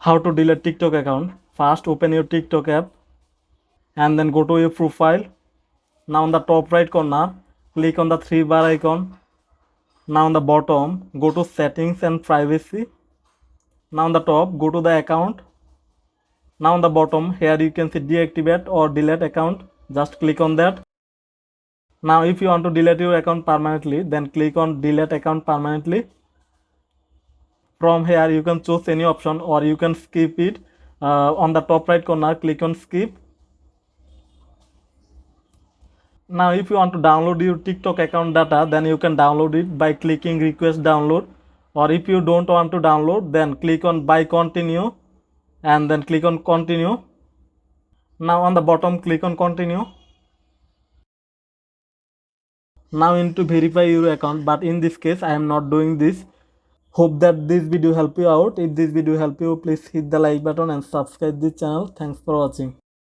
How to delete TikTok account? First, open your TikTok app and then go to your profile. Now on the top right corner, click on the three bar icon. Now on the bottom, go to settings and privacy. Now on the top, go to the account. Now on the bottom, here you can see deactivate or delete account. Just click on that. Now if you want to delete your account permanently, then click on delete account permanently. From here you can choose any option or you can skip it. On the top right corner, click on skip. Now if you want to download your TikTok account data, then you can download it by clicking request download, or if you don't want to download, then click on buy continue and then click on continue. Now on the bottom, click on continue. Now you need to verify your account, but in this case I am not doing this. Hope that this video help you out. If this video help you, please hit the like button and subscribe this channel. Thanks for watching.